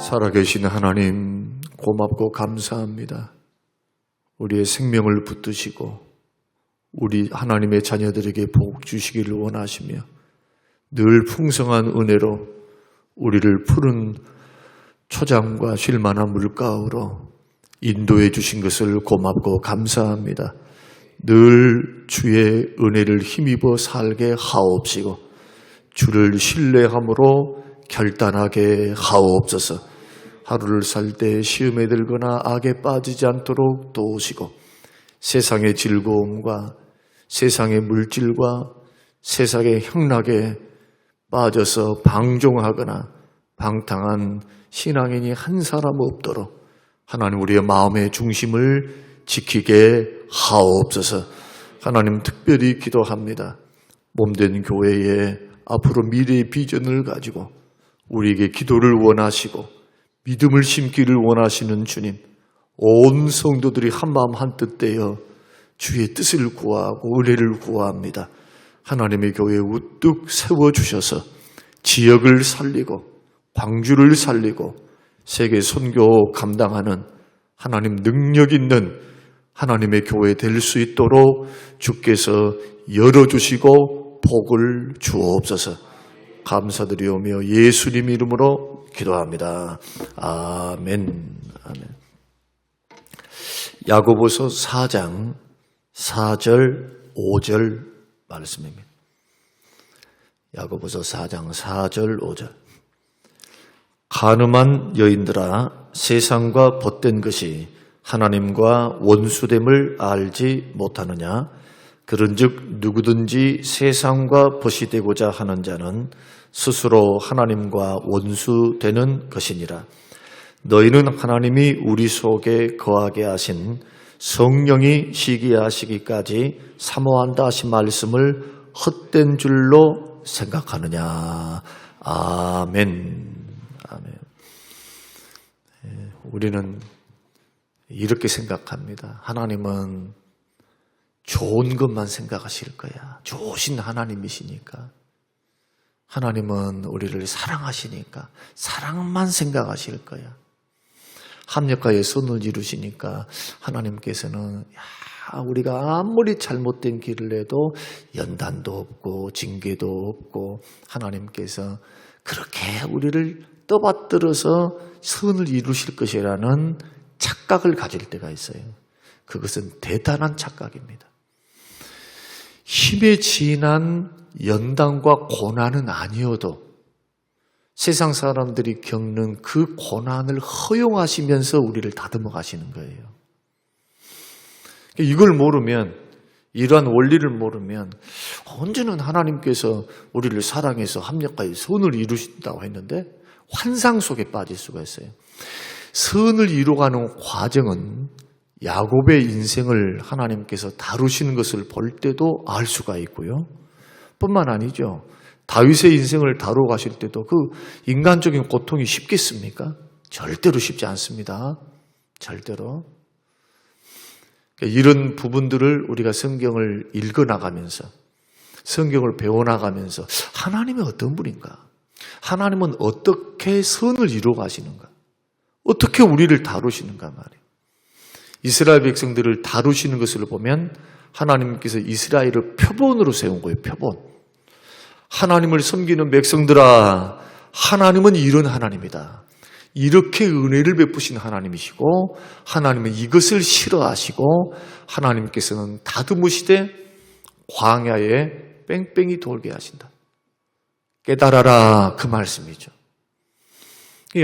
살아계신 하나님, 고맙고 감사합니다. 우리의 생명을 붙드시고 우리 하나님의 자녀들에게 복 주시기를 원하시며 늘 풍성한 은혜로 우리를 푸른 초장과 쉴만한 물가으로 인도해 주신 것을 고맙고 감사합니다. 늘 주의 은혜를 힘입어 살게 하옵시고 주를 신뢰함으로 결단하게 하옵소서. 하루를 살 때 시험에 들거나 악에 빠지지 않도록 도우시고 세상의 즐거움과 세상의 물질과 세상의 향락에 빠져서 방종하거나 방탕한 신앙인이 한 사람 없도록 하나님 우리의 마음의 중심을 지키게 하옵소서. 하나님 특별히 기도합니다. 몸된 교회에 앞으로 미래의 비전을 가지고 우리에게 기도를 원하시고 믿음을 심기를 원하시는 주님, 온 성도들이 한마음 한뜻 되어 주의 뜻을 구하고 은혜를 구합니다. 하나님의 교회에 우뚝 세워주셔서 지역을 살리고 광주를 살리고 세계 선교 감당하는 하나님 능력 있는 하나님의 교회 될 수 있도록 주께서 열어주시고 복을 주옵소서. 감사드리오며 예수님 이름으로 기도합니다. 아멘. 아멘. 야고보서 4장 4절 5절 말씀입니다. 야고보서 4장 4절 5절. 간음한 여인들아, 세상과 벗된 것이 하나님과 원수됨을 알지 못하느냐? 그런즉 누구든지 세상과 벗이 되고자 하는 자는 스스로 하나님과 원수되는 것이니라. 너희는 하나님이 우리 속에 거하게 하신 성령이 시기하시기까지 사모한다 하신 말씀을 헛된 줄로 생각하느냐. 아멘. 아멘. 우리는 이렇게 생각합니다. 하나님은 좋은 것만 생각하실 거야. 좋으신 하나님이시니까. 하나님은 우리를 사랑하시니까 사랑만 생각하실 거야. 합력하여 선을 이루시니까 하나님께서는 우리가 아무리 잘못된 길을 해도 연단도 없고 징계도 없고 하나님께서 그렇게 우리를 떠받들어서 선을 이루실 것이라는 착각을 가질 때가 있어요. 그것은 대단한 착각입니다. 힘에 지난 연단과 고난은 아니어도 세상 사람들이 겪는 그 고난을 허용하시면서 우리를 다듬어 가시는 거예요. 이걸 모르면, 이러한 원리를 모르면 언제는 하나님께서 우리를 사랑해서 합력하여 선을 이루신다고 했는데 환상 속에 빠질 수가 있어요. 선을 이루어가는 과정은 야곱의 인생을 하나님께서 다루시는 것을 볼 때도 알 수가 있고요. 뿐만 아니죠. 다윗의 인생을 다루어 가실 때도 그 인간적인 고통이 쉽겠습니까? 절대로 쉽지 않습니다. 절대로. 이런 부분들을 우리가 성경을 읽어나가면서 성경을 배워나가면서 하나님은 어떤 분인가? 하나님은 어떻게 선을 이루어 가시는가? 어떻게 우리를 다루시는가 말이에요. 이스라엘 백성들을 다루시는 것을 보면 하나님께서 이스라엘을 표본으로 세운 거예요. 표본. 하나님을 섬기는 백성들아, 하나님은 이런 하나님이다. 이렇게 은혜를 베푸신 하나님이시고 하나님은 이것을 싫어하시고 하나님께서는 다듬으시되 광야에 뺑뺑이 돌게 하신다. 깨달아라, 그 말씀이죠.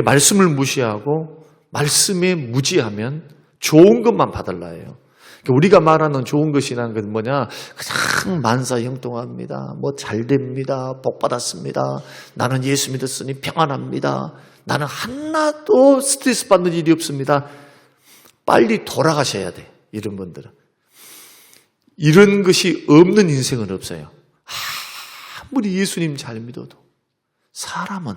말씀을 무시하고 말씀에 무지하면 좋은 것만 받을라 해요. 우리가 말하는 좋은 것이라는 건 뭐냐? 그냥 만사형통합니다. 뭐 잘됩니다. 복받았습니다. 나는 예수 믿었으니 평안합니다. 나는 하나도 스트레스 받는 일이 없습니다. 빨리 돌아가셔야 돼. 이런 분들은. 이런 것이 없는 인생은 없어요. 아무리 예수님 잘 믿어도 사람은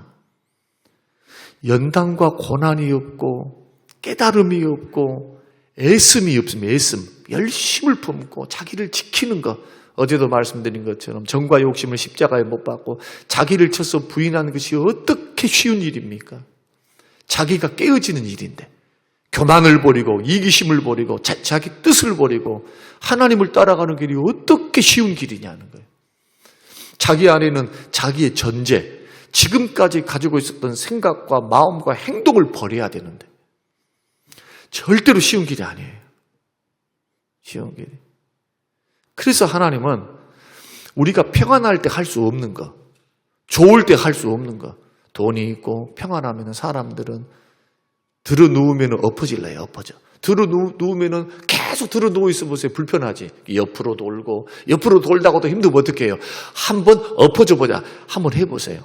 연단과 고난이 없고 깨달음이 없고 애씀이 없으면 애씀, 열심을 품고 자기를 지키는 것, 어제도 말씀드린 것처럼 정과 욕심을 십자가에 못 박고 자기를 쳐서 부인하는 것이 어떻게 쉬운 일입니까? 자기가 깨어지는 일인데 교만을 버리고 이기심을 버리고 자기 뜻을 버리고 하나님을 따라가는 길이 어떻게 쉬운 길이냐는 거예요. 자기 안에는 자기의 전제, 지금까지 가지고 있었던 생각과 마음과 행동을 버려야 되는데 절대로 쉬운 길이 아니에요. 쉬운 길이. 그래서 하나님은 우리가 평안할 때 할 수 없는 거, 좋을 때 할 수 없는 거, 돈이 있고 평안하면 사람들은 들어 누우면 엎어질래요. 엎어져. 들어 누우면 계속 들어 누워 있어 보세요. 불편하지. 옆으로 돌고 옆으로 돌다가도 힘들면 어떻게 해요? 한번 엎어져 보자. 한번 해보세요.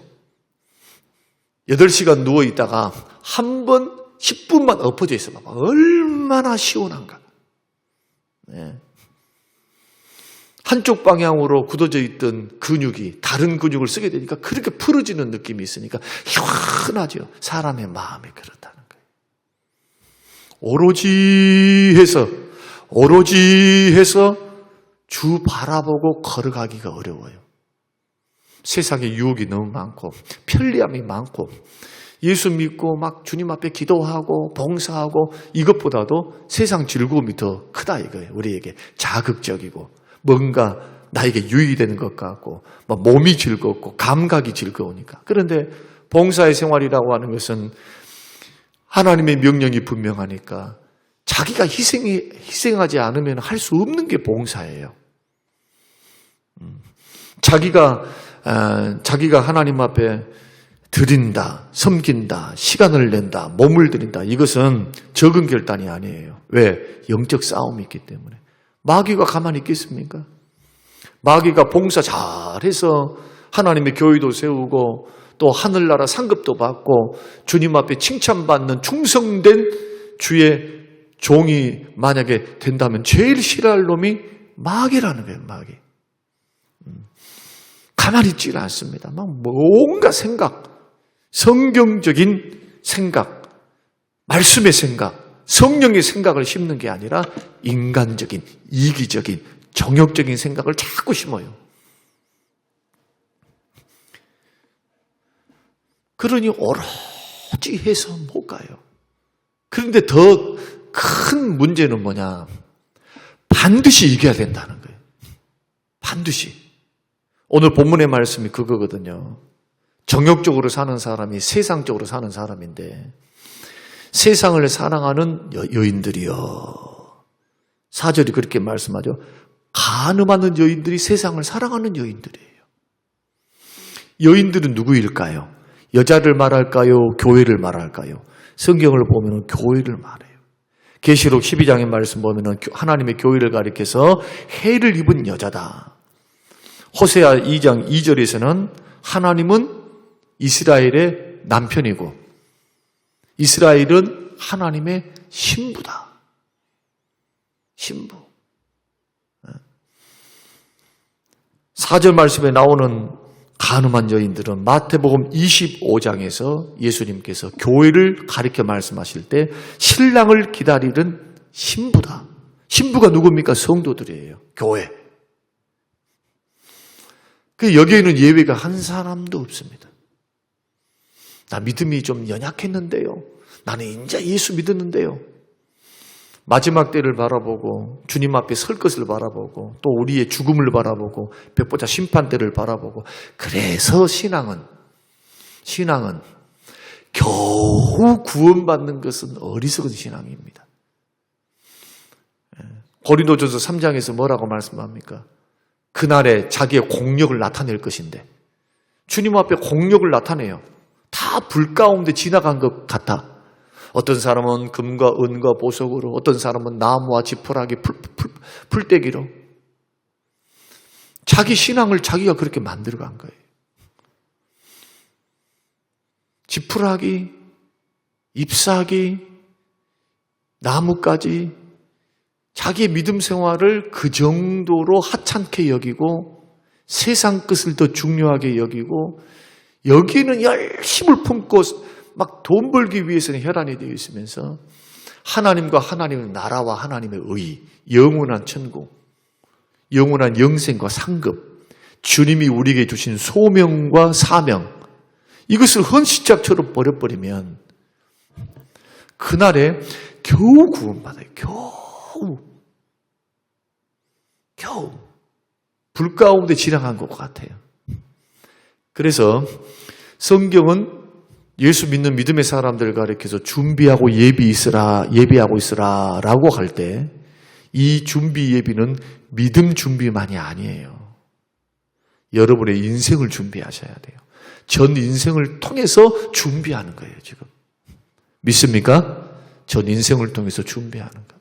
8시간 누워 있다가 한번 10분만 엎어져 있어 봐봐. 얼마나 시원한가. 네. 한쪽 방향으로 굳어져 있던 근육이 다른 근육을 쓰게 되니까 그렇게 풀어지는 느낌이 있으니까 시원하죠. 사람의 마음이 그렇다는 거예요. 오로지 해서 주 바라보고 걸어가기가 어려워요. 세상에 유혹이 너무 많고 편리함이 많고 예수 믿고 막 주님 앞에 기도하고 봉사하고 이것보다도 세상 즐거움이 더 크다 이거예요. 우리에게 자극적이고 뭔가 나에게 유익이 되는 것 같고 몸이 즐겁고 감각이 즐거우니까. 그런데 봉사의 생활이라고 하는 것은 하나님의 명령이 분명하니까 자기가 희생하지 않으면 할 수 없는 게 봉사예요. 자기가 하나님 앞에 드린다, 섬긴다, 시간을 낸다, 몸을 드린다. 이것은 적은 결단이 아니에요. 왜? 영적 싸움이 있기 때문에. 마귀가 가만히 있겠습니까? 마귀가 봉사 잘해서 하나님의 교회도 세우고 또 하늘나라 상급도 받고 주님 앞에 칭찬받는 충성된 주의 종이 만약에 된다면 제일 싫어할 놈이 마귀라는 거예요. 마귀. 가만히 있지 않습니다. 막 뭔가 생각, 성경적인 생각, 말씀의 생각, 성령의 생각을 심는 게 아니라 인간적인, 이기적인, 정욕적인 생각을 자꾸 심어요. 그러니 오로지 해서 못 가요. 그런데 더 큰 문제는 뭐냐? 반드시 이겨야 된다는 거예요. 반드시. 오늘 본문의 말씀이 그거거든요. 정욕적으로 사는 사람이 세상적으로 사는 사람인데 세상을 사랑하는 여인들이요. 4절이 그렇게 말씀하죠. 간음하는 여인들이 세상을 사랑하는 여인들이에요. 여인들은 누구일까요? 여자를 말할까요? 교회를 말할까요? 성경을 보면 교회를 말해요. 계시록 12장의 말씀 보면 하나님의 교회를 가리켜서 해를 입은 여자다. 호세아 2장 2절에서는 하나님은 이스라엘의 남편이고 이스라엘은 하나님의 신부다. 신부. 4절 말씀에 나오는 간음한 여인들은 마태복음 25장에서 예수님께서 교회를 가리켜 말씀하실 때 신랑을 기다리는 신부다. 신부가 누굽니까? 성도들이에요. 교회. 그 여기에는 예외가 한 사람도 없습니다. 나 믿음이 좀 연약했는데요. 나는 이제 예수 믿었는데요. 마지막 때를 바라보고 주님 앞에 설 것을 바라보고 또 우리의 죽음을 바라보고 백보자 심판 때를 바라보고 그래서 신앙은 겨우 구원받는 것은 어리석은 신앙입니다. 고린도전서 3장에서 뭐라고 말씀합니까? 그날에 자기의 공력을 나타낼 것인데 주님 앞에 공력을 나타내요. 다 불 가운데 지나간 것 같아. 어떤 사람은 금과 은과 보석으로, 어떤 사람은 나무와 지푸라기, 풀떼기로. 자기 신앙을 자기가 그렇게 만들어간 거예요. 지푸라기, 잎사귀, 나무까지 자기의 믿음 생활을 그 정도로 하찮게 여기고 세상 것을 더 중요하게 여기고 여기는 열심을 품고 막 돈 벌기 위해서는 혈안이 되어 있으면서 하나님과 하나님의 나라와 하나님의 의, 영원한 천국, 영원한 영생과 상급, 주님이 우리에게 주신 소명과 사명 이것을 헌시짝처럼 버려버리면 그날에 겨우 구원받아요. 겨우. 불 가운데 지나간 것 같아요. 그래서 성경은 예수 믿는 믿음의 사람들을 가리켜서 준비하고 예비하고 있으라 라고 할 때 이 준비 예비는 믿음 준비만이 아니에요. 여러분의 인생을 준비하셔야 돼요. 전 인생을 통해서 준비하는 거예요, 지금. 믿습니까? 전 인생을 통해서 준비하는 거.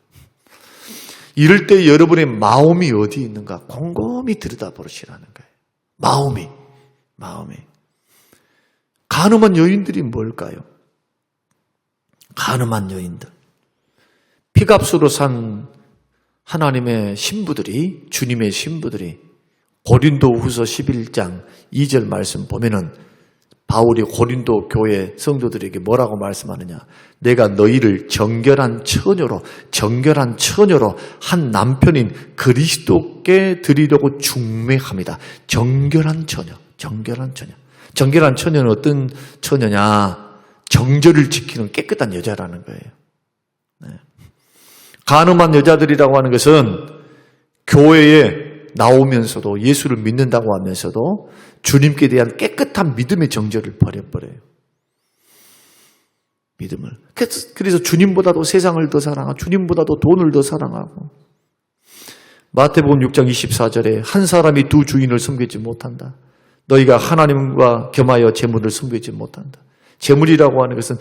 이럴 때 여러분의 마음이 어디 있는가 곰곰이 들여다보시라는 거예요. 마음이. 가늠한 여인들이 뭘까요? 가늠한 여인들. 피값으로 산 하나님의 신부들이, 주님의 신부들이 고린도후서 11장 2절 말씀 보면은 바울이 고린도 교회 성도들에게 뭐라고 말씀하느냐? 내가 너희를 정결한 처녀로 한 남편인 그리스도께 드리려고 중매합니다. 정결한 처녀. 정결한 처녀는 어떤 처녀냐? 정절을 지키는 깨끗한 여자라는 거예요. 네. 간음한 여자들이라고 하는 것은 교회에 나오면서도 예수를 믿는다고 하면서도 주님께 대한 깨끗한 믿음의 정절을 버려버려요. 믿음을. 그래서 주님보다도 세상을 더 사랑하고 주님보다도 돈을 더 사랑하고 마태복음 6장 24절에 한 사람이 두 주인을 섬기지 못한다. 너희가 하나님과 겸하여 재물을 섬기지 못한다. 재물이라고 하는 것은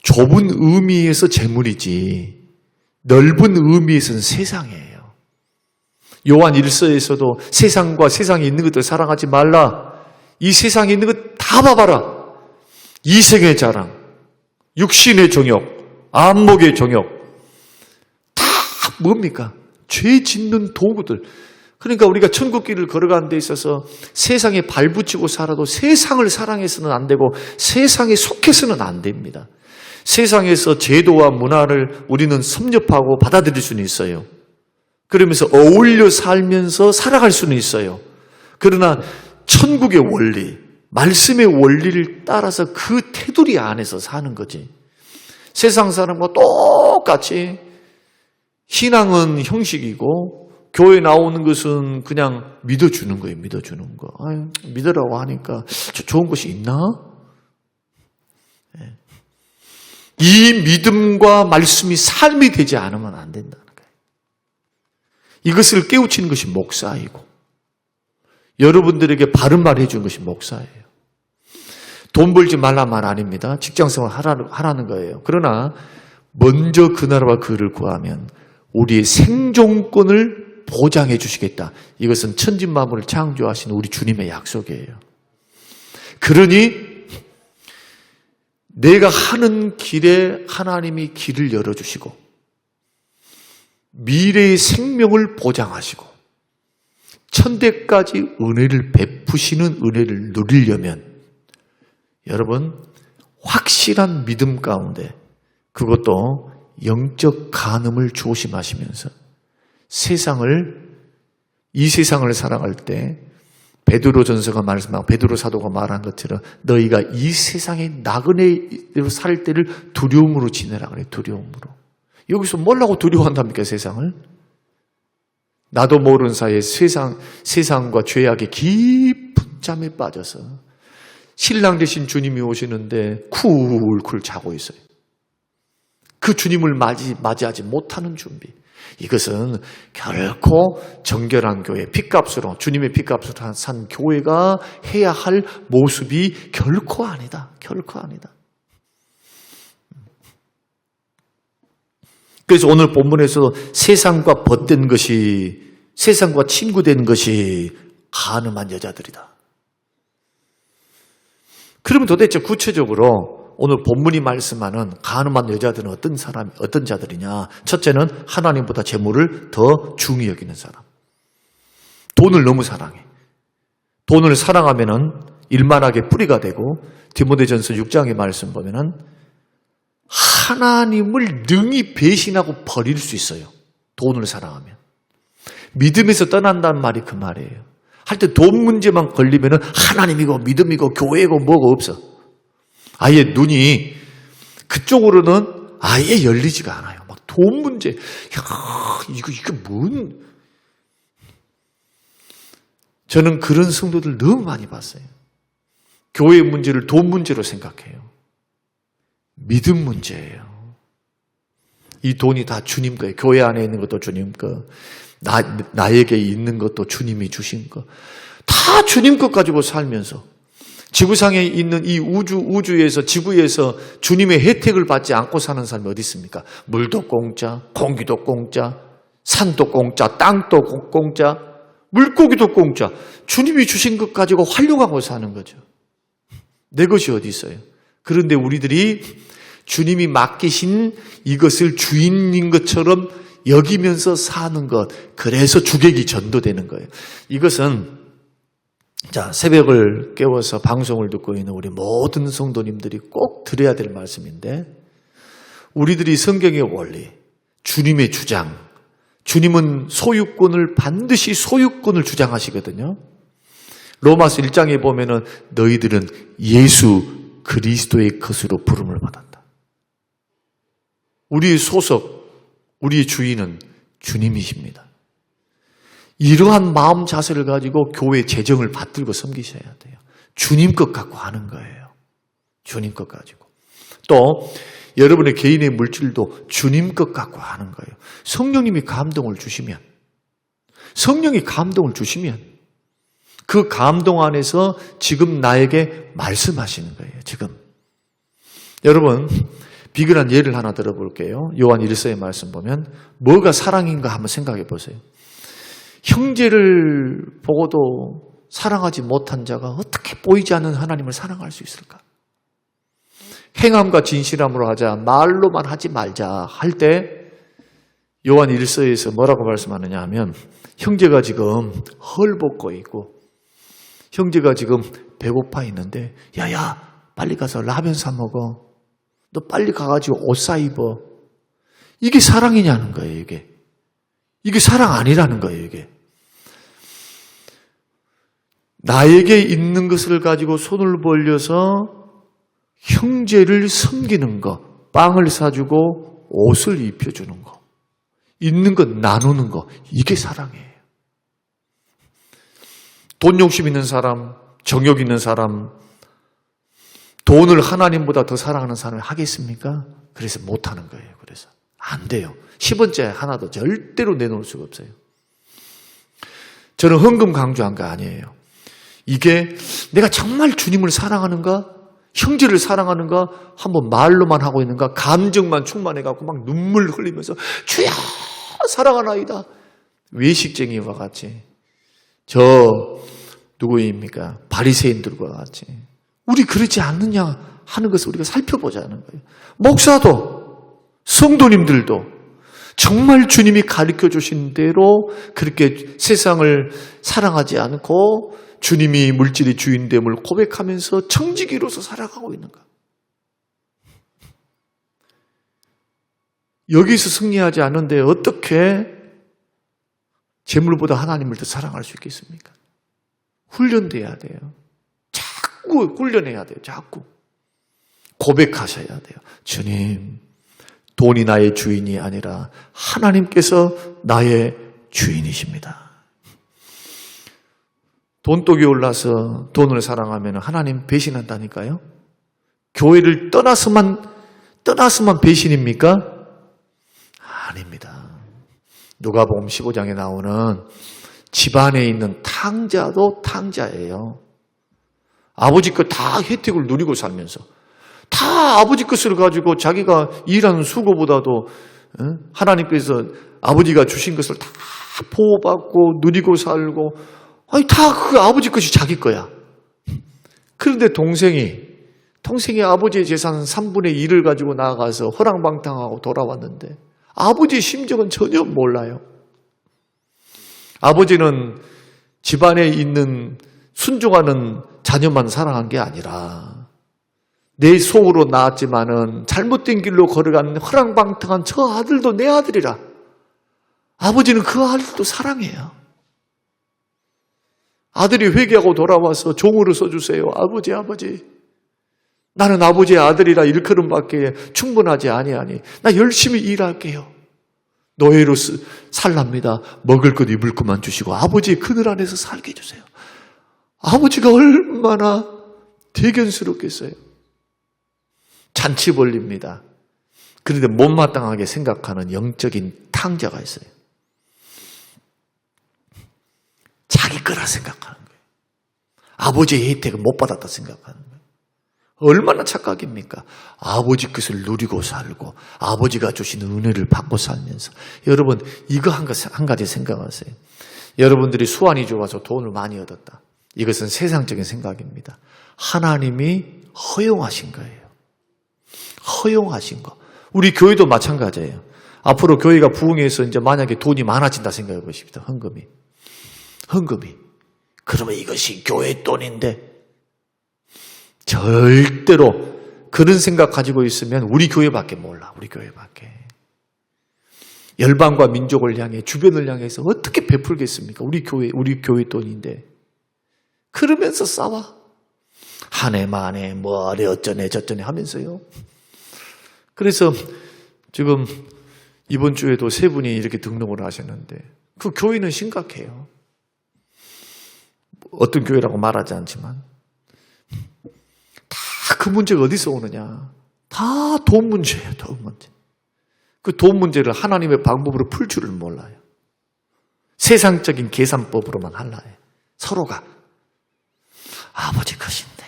좁은 의미에서 재물이지 넓은 의미에서는 세상이에요. 요한 1서에서도 세상과 세상에 있는 것들 사랑하지 말라. 이 세상에 있는 것 다 봐봐라. 이생의 자랑, 육신의 정욕, 안목의 정욕 다 뭡니까? 죄 짓는 도구들. 그러니까 우리가 천국길을 걸어가는 데 있어서 세상에 발붙이고 살아도 세상을 사랑해서는 안 되고 세상에 속해서는 안 됩니다. 세상에서 제도와 문화를 우리는 섭렵하고 받아들일 수는 있어요. 그러면서 어울려 살면서 살아갈 수는 있어요. 그러나 천국의 원리, 말씀의 원리를 따라서 그 테두리 안에서 사는 거지. 세상 사람과 똑같이 신앙은 형식이고 교회 나오는 것은 그냥 믿어주는 거예요. 믿어주는 거. 아유, 믿으라고 하니까 좋은 것이 있나? 네. 이 믿음과 말씀이 삶이 되지 않으면 안 된다는 거예요. 이것을 깨우치는 것이 목사이고 여러분들에게 바른 말 해주는 것이 목사예요. 돈 벌지 말란 말 아닙니다. 직장생활 하라는 거예요. 그러나 먼저 그 나라와 그를 구하면 우리의 생존권을 보장해 주시겠다. 이것은 천지만물을 창조하신 우리 주님의 약속이에요. 그러니 내가 하는 길에 하나님이 길을 열어주시고 미래의 생명을 보장하시고 천대까지 은혜를 베푸시는 은혜를 누리려면 여러분 확실한 믿음 가운데 그것도 영적 간음을 조심하시면서 이 세상을 살아갈 때 베드로전서가 말씀하고 베드로 사도가 말한 것처럼 너희가 이 세상의 나그네로 살 때를 두려움으로 지내라 그래요. 두려움으로. 여기서 뭐라고 두려워한답니까 세상을? 나도 모르는 사이에 세상과 죄악의 깊은 잠에 빠져서 신랑 되신 주님이 오시는데 쿨쿨 자고 있어요. 그 주님을 맞이하지 못하는 준비. 이것은 결코 정결한 교회, 핏값으로 주님의 핏값으로 산 교회가 해야 할 모습이 결코 아니다. 결코 아니다. 그래서 오늘 본문에서도 세상과 벗된 것이, 세상과 친구된 것이 간음한 여자들이다. 그러면 도대체 구체적으로 오늘 본문이 말씀하는 간음한 여자들은 어떤 자들이냐? 첫째는 하나님보다 재물을 더 중히 여기는 사람. 돈을 너무 사랑해. 돈을 사랑하면은 일만하게 뿌리가 되고 디모데전서 6장의 말씀 보면은 하나님을 능히 배신하고 버릴 수 있어요. 돈을 사랑하면. 믿음에서 떠난다는 말이 그 말이에요. 할 때 돈 문제만 걸리면은 하나님이고 믿음이고 교회고 뭐가 없어. 아예 눈이 그쪽으로는 아예 열리지가 않아요. 막 돈 문제, 야, 이거 뭔. 저는 그런 성도들 너무 많이 봤어요. 교회의 문제를 돈 문제로 생각해요. 믿음 문제예요. 이 돈이 다 주님 거예요. 교회 안에 있는 것도 주님 거, 나에게 있는 것도 주님이 주신 거. 다 주님 것 가지고 살면서 지구상에 있는 이 우주에서 지구에서 주님의 혜택을 받지 않고 사는 사람이 어디 있습니까? 물도 공짜, 공기도 공짜, 산도 공짜, 땅도 공짜, 물고기도 공짜. 주님이 주신 것 가지고 활용하고 사는 거죠. 내 것이 어디 있어요? 그런데 우리들이 주님이 맡기신 이것을 주인인 것처럼 여기면서 사는 것, 그래서 주객이 전도되는 거예요. 이것은 자, 새벽을 깨워서 방송을 듣고 있는 우리 모든 성도님들이 꼭 들어야 될 말씀인데, 우리들이 성경의 원리, 주님의 주장, 주님은 소유권을 반드시 소유권을 주장하시거든요. 로마서 1장에 보면은 너희들은 예수 그리스도의 것으로 부름을 받았다. 우리의 소속, 우리의 주인은 주님이십니다. 이러한 마음 자세를 가지고 교회 재정을 받들고 섬기셔야 돼요. 주님 것 갖고 하는 거예요. 주님 것 가지고. 또 여러분의 개인의 물질도 주님 것 갖고 하는 거예요. 성령님이 감동을 주시면, 성령이 감동을 주시면 그 감동 안에서 지금 나에게 말씀하시는 거예요. 지금. 여러분, 비근한 예를 하나 들어볼게요. 요한 1서의 말씀 보면 뭐가 사랑인가 한번 생각해 보세요. 형제를 보고도 사랑하지 못한 자가 어떻게 보이지 않는 하나님을 사랑할 수 있을까? 행함과 진실함으로 하자, 말로만 하지 말자 할 때 요한 1서에서 뭐라고 말씀하느냐 하면, 형제가 지금 헐벗고 있고 형제가 지금 배고파 있는데, 야야 빨리 가서 라면 사 먹어, 너 빨리 가가지고 옷 사 입어. 이게 사랑이냐는 거예요. 이게 사랑 아니라는 거예요. 이게 나에게 있는 것을 가지고 손을 벌려서 형제를 섬기는 거, 빵을 사주고 옷을 입혀주는 거, 있는 것 나누는 거, 이게 사랑이에요. 돈 욕심 있는 사람, 정욕 있는 사람, 돈을 하나님보다 더 사랑하는 사람이 하겠습니까? 그래서 못하는 거예요. 그래서 안 돼요. 10원째 하나도 절대로 내놓을 수가 없어요. 저는 헌금 강조한 거 아니에요. 이게 내가 정말 주님을 사랑하는가, 형제를 사랑하는가, 한번 말로만 하고 있는가, 감정만 충만해갖고 막 눈물 흘리면서 주야 사랑하나이다, 외식쟁이와 같이, 저 누구입니까? 바리새인들과 같이 우리 그러지 않느냐 하는 것을 우리가 살펴보자는 거예요. 목사도, 성도님들도 정말 주님이 가르쳐 주신 대로 그렇게 세상을 사랑하지 않고 주님이 물질의 주인됨을 고백하면서 청지기로서 살아가고 있는가? 여기서 승리하지 않는데 어떻게 재물보다 하나님을 더 사랑할 수 있겠습니까? 훈련돼야 돼요. 자꾸 훈련해야 돼요. 자꾸 고백하셔야 돼요. 주님, 돈이 나의 주인이 아니라 하나님께서 나의 주인이십니다. 돈독이 올라서 돈을 사랑하면 하나님 배신한다니까요. 교회를 떠나서만 배신입니까? 아닙니다. 누가복음 15장에 나오는 집안에 있는 탕자도 탕자예요. 아버지 것 다 혜택을 누리고 살면서 다 아버지 것을 가지고 자기가 일하는 수고보다도 하나님께서 아버지가 주신 것을 다 보호받고 누리고 살고, 아니 다 그 아버지 것이 자기 거야. 그런데 동생이 아버지의 재산 3분의 1을 가지고 나가서 허랑방탕하고 돌아왔는데 아버지의 심정은 전혀 몰라요. 아버지는 집안에 있는 순종하는 자녀만 사랑한 게 아니라 내 속으로 낳았지만은 잘못된 길로 걸어가는 허랑방탕한 저 아들도 내 아들이라. 아버지는 그 아들도 사랑해요. 아들이 회개하고 돌아와서 종으로 써주세요. 아버지 나는 아버지의 아들이라 일컬음밖에 충분하지 아니하니 나 열심히 일할게요. 노예로 살랍니다. 먹을 것 입을 것만 주시고 아버지의 그늘 안에서 살게 해주세요. 아버지가 얼마나 대견스럽겠어요. 잔치 벌립니다. 그런데 못마땅하게 생각하는 영적인 탕자가 있어요. 자기 거라 생각하는 거예요. 아버지의 혜택을 못 받았다 생각하는 거예요. 얼마나 착각입니까? 아버지 것을 누리고 살고 아버지가 주시는 은혜를 받고 살면서 여러분 이거 한 가지 생각하세요. 여러분들이 수완이 좋아서 돈을 많이 얻었다. 이것은 세상적인 생각입니다. 하나님이 허용하신 거예요. 허용하신 거. 우리 교회도 마찬가지예요. 앞으로 교회가 부흥해서 이제 만약에 돈이 많아진다 생각해 보십시다. 헌금이. 그러면 이것이 교회 돈인데 절대로 그런 생각 가지고 있으면 우리 교회밖에 몰라. 우리 교회밖에. 열방과 민족을 향해 주변을 향해서 어떻게 베풀겠습니까? 우리 교회 돈인데. 그러면서 싸워. 한 해 만에 뭐래 어쩌네 저쩌네 하면서요. 그래서 지금 이번 주에도 세 분이 이렇게 등록을 하셨는데 그 교회는 심각해요. 어떤 교회라고 말하지 않지만 다 그 문제가 어디서 오느냐. 다 돈 문제예요. 돈 문제. 그 돈 문제를 하나님의 방법으로 풀 줄을 몰라요. 세상적인 계산법으로만 하려 해요. 서로가 아버지 것인데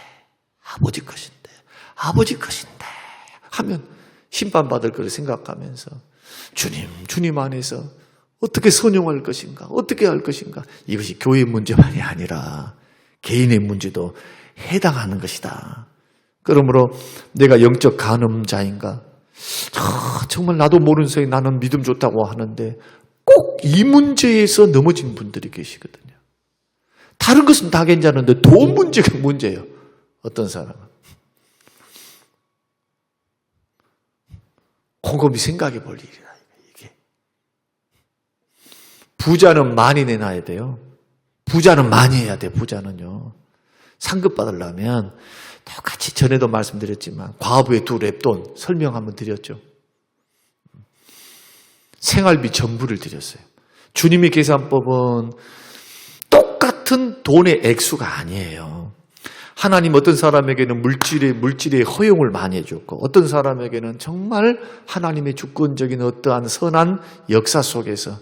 하면 심판받을 것을 생각하면서 주님 안에서 어떻게 선용할 것인가, 어떻게 할 것인가. 이것이 교회의 문제만이 아니라 개인의 문제도 해당하는 것이다. 그러므로 내가 영적 간음자인가? 정말 나도 모르는 사이에 나는 믿음 좋다고 하는데 꼭 이 문제에서 넘어진 분들이 계시거든요. 다른 것은 다 괜찮은데 돈 문제가 문제예요. 어떤 사람은. 곰곰이 생각해 볼 일이라. 이게. 부자는 많이 내놔야 돼요. 부자는 많이 해야 돼. 부자는요. 상급 받으려면 똑같이 전에도 말씀드렸지만 과부의 2렙돈 설명 한번 드렸죠. 생활비 전부를 드렸어요. 주님의 계산법은 똑같은 돈의 액수가 아니에요. 하나님 어떤 사람에게는 물질의 허용을 많이 해줬고 어떤 사람에게는 정말 하나님의 주권적인 어떠한 선한 역사 속에서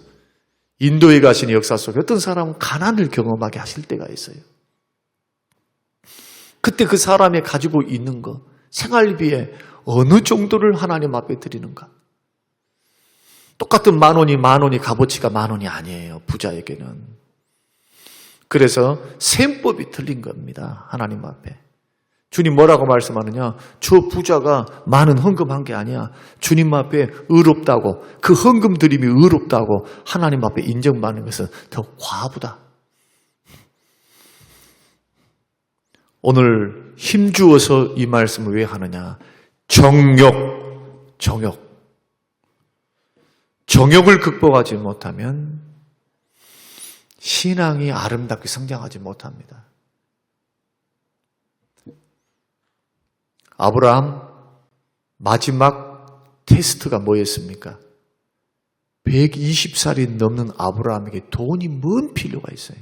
인도에 가신 역사 속에 어떤 사람은 가난을 경험하게 하실 때가 있어요. 그때 그 사람이 가지고 있는 거, 생활비에 어느 정도를 하나님 앞에 드리는가. 똑같은 만 원이 값어치가 10,000원이 아니에요. 부자에게는. 그래서 셈법이 틀린 겁니다. 하나님 앞에. 주님 뭐라고 말씀하느냐. 저 부자가 많은 헌금한 게 아니야. 주님 앞에 의롭다고, 그 헌금 드림이 의롭다고 하나님 앞에 인정받는 것은 더 과부다. 오늘 힘주어서 이 말씀을 왜 하느냐. 정욕을 극복하지 못하면 신앙이 아름답게 성장하지 못합니다. 아브라함 마지막 테스트가 뭐였습니까? 120살이 넘는 아브라함에게 돈이 뭔 필요가 있어요?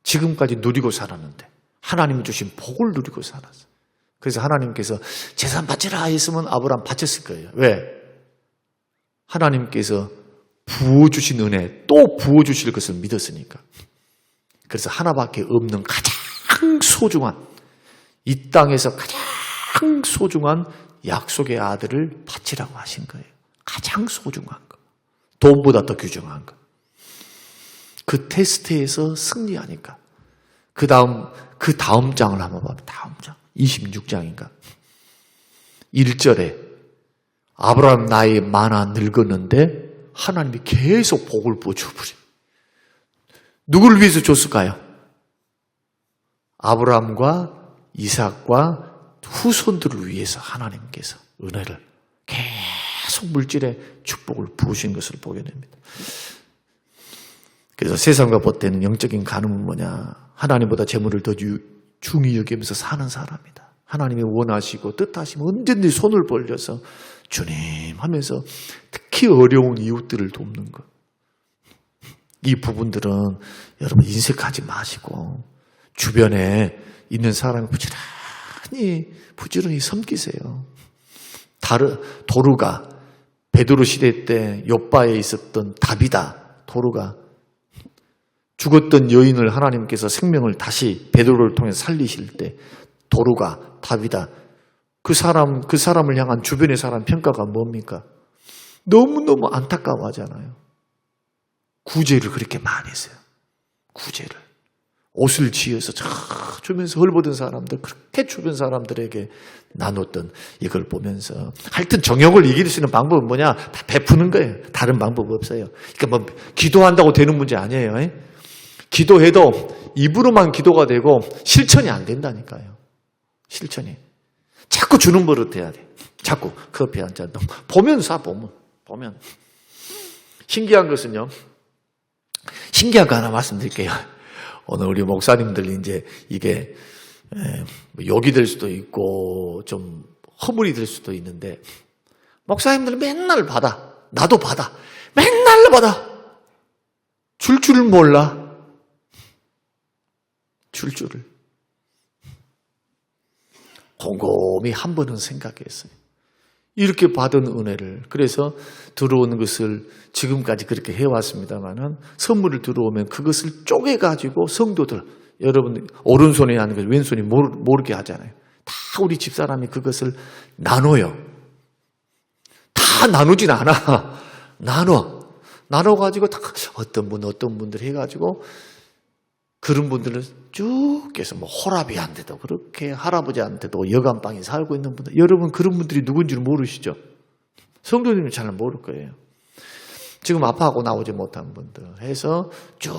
지금까지 누리고 살았는데 하나님 주신 복을 누리고 살았어요. 그래서 하나님께서 재산 바치라 했으면 아브라함 바쳤을 거예요. 왜? 하나님께서 부어주신 은혜 또 부어주실 것을 믿었으니까. 그래서 하나밖에 없는 가장 소중한 이 땅에서 가장 소중한 약속의 아들을 바치라고 하신 거예요. 가장 소중한 거. 돈보다 더 귀중한 거. 그 테스트에서 승리하니까 그 다음 장을 한번 봐요. 다음 장 26장인가 1절에 아브라함 나이 많아 늙었는데 하나님이 계속 복을 부어줘버려요. 누구를 위해서 줬을까요? 아브라함과 이삭과 후손들을 위해서 하나님께서 은혜를 계속 물질의 축복을 부으신 것을 보게 됩니다. 그래서 세상과 보태는 영적인 간음은 뭐냐? 하나님보다 재물을 더 중히 여기면서 사는 사람이다. 하나님이 원하시고 뜻하시면 언제든지 손을 벌려서 주님 하면서 특히 어려운 이웃들을 돕는 것. 이 부분들은 여러분 인색하지 마시고 주변에 있는 사람을 부지런히 섬기세요. 도루가 베드로 시대 때 욥바에 있었던 다비다. 도루가 죽었던 여인을 하나님께서 생명을 다시 베드로를 통해 살리실 때 도루가 다비다. 그 사람을 향한 주변의 사람 평가가 뭡니까? 너무너무 안타까워하잖아요. 구제를 그렇게 많이 했어요. 구제를. 옷을 지어서 주면서 헐벗은 사람들, 그렇게 주변 사람들에게 나눴던 이걸 보면서. 하여튼 정욕을 이길 수 있는 방법은 뭐냐? 다 베푸는 거예요. 다른 방법 없어요. 그러니까 뭐, 기도한다고 되는 문제 아니에요. 기도해도 입으로만 기도가 되고 실천이 안 된다니까요. 실천이. 자꾸 주는 버릇 해야 돼. 자꾸 커피 한 잔. 보면 보면. 신기한 것은요. 신기한 거 하나 말씀드릴게요. 오늘 우리 목사님들 이제 이게 욕이 될 수도 있고 좀 허물이 될 수도 있는데 목사님들은 맨날 받아. 나도 받아. 맨날 받아. 줄 줄을 몰라. 줄 줄을. 곰곰이 한 번은 생각했어요. 이렇게 받은 은혜를. 그래서 들어오는 것을 지금까지 그렇게 해왔습니다만은 선물을 들어오면 그것을 쪼개가지고 성도들, 여러분 오른손에 하는 것, 왼손이 모르게 하잖아요. 다 우리 집사람이 그것을 나눠요. 다 나누진 않아. 나눠가지고 다 어떤 분들 해가지고 그런 분들은 쭉 해서 뭐 호라비한테도 그렇게 할아버지한테도 여간방에 살고 있는 분들, 여러분 그런 분들이 누군지를 모르시죠? 성도님은 잘 모를 거예요. 지금 아파하고 나오지 못한 분들 해서 쭉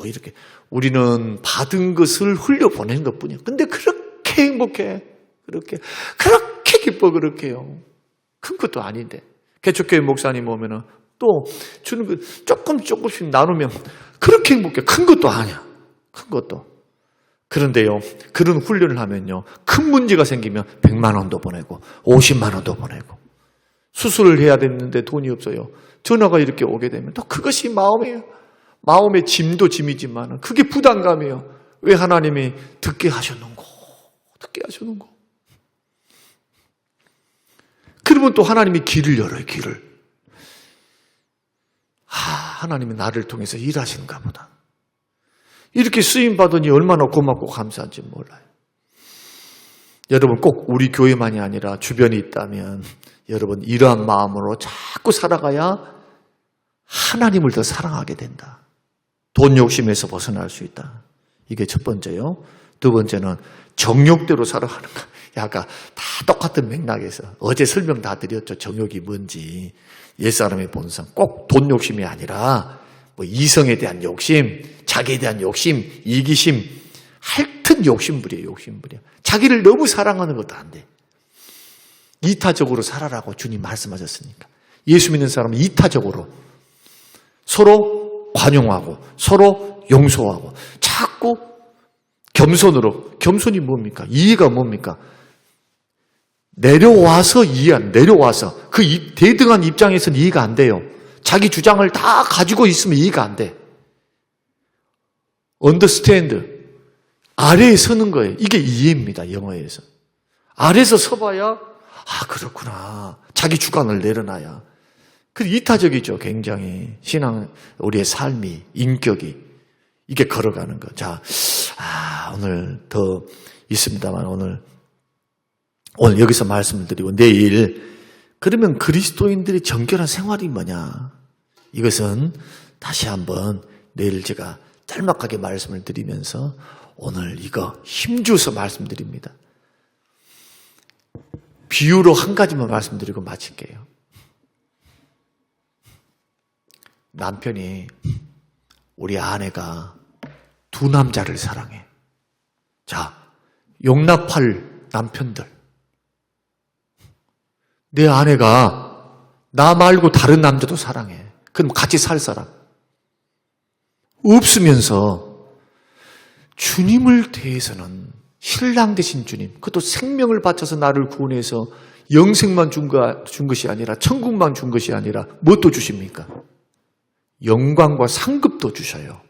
이렇게 우리는 받은 것을 흘려보내는 것뿐이야. 근데 그렇게 행복해. 그렇게 기뻐 그렇게요. 큰 것도 아닌데. 개척교회 목사님 오면은 또 주는 거 조금씩 나누면 그렇게 행복해. 큰 것도 아니야. 큰 것도. 그런데요, 그런 훈련을 하면요, 큰 문제가 생기면 100만 원도 보내고 50만 원도 보내고 수술을 해야 되는데 돈이 없어요. 전화가 이렇게 오게 되면 또 그것이 마음의 짐도 짐이지만 그게 부담감이에요. 왜 하나님이 듣게 하셨는고. 그러면 또 하나님이 길을 열어요. 길을. 하나님이 나를 통해서 일하시는가 보다. 이렇게 쓰임받으니 얼마나 고맙고 감사한지 몰라요. 여러분 꼭 우리 교회만이 아니라 주변에 있다면 여러분 이러한 마음으로 자꾸 살아가야 하나님을 더 사랑하게 된다. 돈 욕심에서 벗어날 수 있다. 이게 첫 번째요. 두 번째는 정욕대로 살아가는 거. 아까 다 똑같은 맥락에서 어제 설명 다 드렸죠. 정욕이 뭔지. 옛사람의 본성. 꼭 돈 욕심이 아니라 뭐 이성에 대한 욕심, 자기에 대한 욕심, 이기심, 하여튼 욕심부리예요. 자기를 너무 사랑하는 것도 안 돼. 이타적으로 살아라고 주님 말씀하셨으니까. 예수 믿는 사람은 이타적으로 서로 관용하고 서로 용서하고 자꾸 겸손으로. 겸손이 뭡니까? 이해가 뭡니까? 내려와서 그 대등한 입장에서는 이해가 안 돼요. 자기 주장을 다 가지고 있으면 이해가 안 돼. understand. 아래에 서는 거예요. 이게 이해입니다. 영어에서. 아래에서 서봐야 그렇구나. 자기 주관을 내려놔야. 그 이타적이죠. 굉장히. 신앙, 우리의 삶이, 인격이. 이게 걸어가는 거. 자, 오늘 더 있습니다만 오늘 여기서 말씀을 드리고 내일 그러면 그리스도인들의 정결한 생활이 뭐냐? 이것은 다시 한번 내일 제가 짤막하게 말씀을 드리면서 오늘 이거 힘주어서 말씀드립니다. 비유로 한 가지만 말씀드리고 마칠게요. 남편이 우리 아내가 두 남자를 사랑해. 자, 용납할 남편들. 내 아내가 나 말고 다른 남자도 사랑해. 그럼 같이 살 사람. 없으면서 주님을 대해서는 신랑 되신 주님, 그것도 생명을 바쳐서 나를 구원해서 영생만 준 것이 아니라 천국만 준 것이 아니라 무엇도 주십니까? 영광과 상급도 주셔요.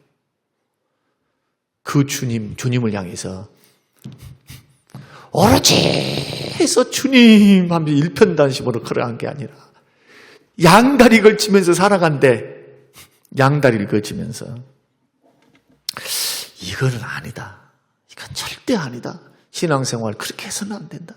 그 주님을 향해서 오로지 해서 주님 하면 일편단심으로 걸어간 게 아니라 양다리 걸치면서 살아간대. 양다리를 걸치면서 이거는 아니다. 이건 절대 아니다. 신앙생활 그렇게 해서는 안 된다.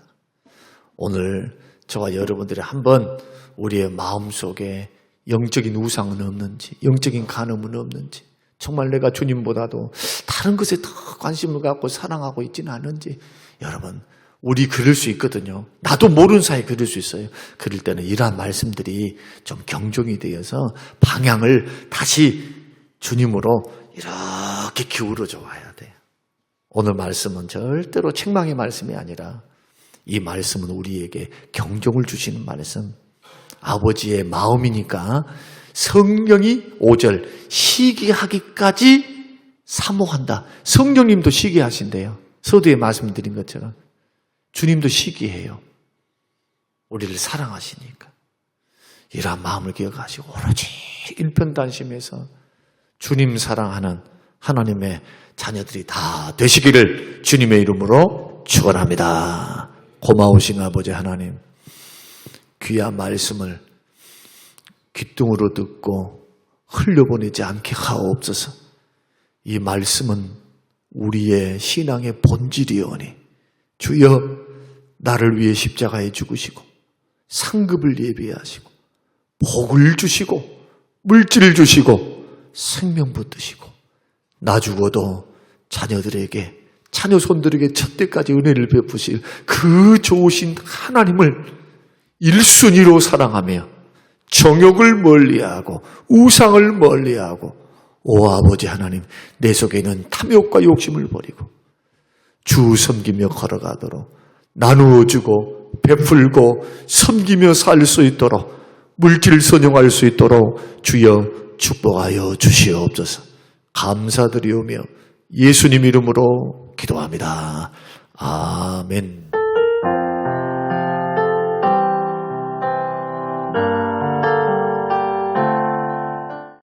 오늘 저와 여러분들이 한번 우리의 마음속에 영적인 우상은 없는지, 영적인 간음은 없는지, 정말 내가 주님보다도 다른 것에 더 관심을 갖고 사랑하고 있지는 않은지, 여러분 우리 그럴 수 있거든요. 나도 모르는 사이에 그럴 수 있어요. 그럴 때는 이러한 말씀들이 좀 경종이 되어서 방향을 다시 주님으로 이렇게 기울어져 와야 돼요. 오늘 말씀은 절대로 책망의 말씀이 아니라 이 말씀은 우리에게 경종을 주시는 말씀. 아버지의 마음이니까 성령이 5절 시기하기까지 사모한다. 성령님도 시기하신대요. 서두에 말씀드린 것처럼 주님도 시기해요. 우리를 사랑하시니까. 이러한 마음을 기억하시고 오로지 일편단심해서 주님 사랑하는 하나님의 자녀들이 다 되시기를 주님의 이름으로 축원합니다. 고마우신 아버지 하나님, 귀한 말씀을 귀뚱으로 듣고 흘려보내지 않게 하옵소서. 이 말씀은 우리의 신앙의 본질이오니 주여 나를 위해 십자가에 죽으시고 상급을 예비하시고 복을 주시고 물질을 주시고 생명 붙드시고 나 죽어도 자녀들에게 자녀 손들에게 첫 때까지 은혜를 베푸실 그 좋으신 하나님을 1순위로 사랑하며 정욕을 멀리하고 우상을 멀리하고 오 아버지 하나님 내 속에 있는 탐욕과 욕심을 버리고 주 섬기며 걸어가도록 나누어주고 베풀고 섬기며 살 수 있도록 물질을 선용할 수 있도록 주여 축복하여 주시옵소서. 감사드리오며 예수님 이름으로 기도합니다. 아멘.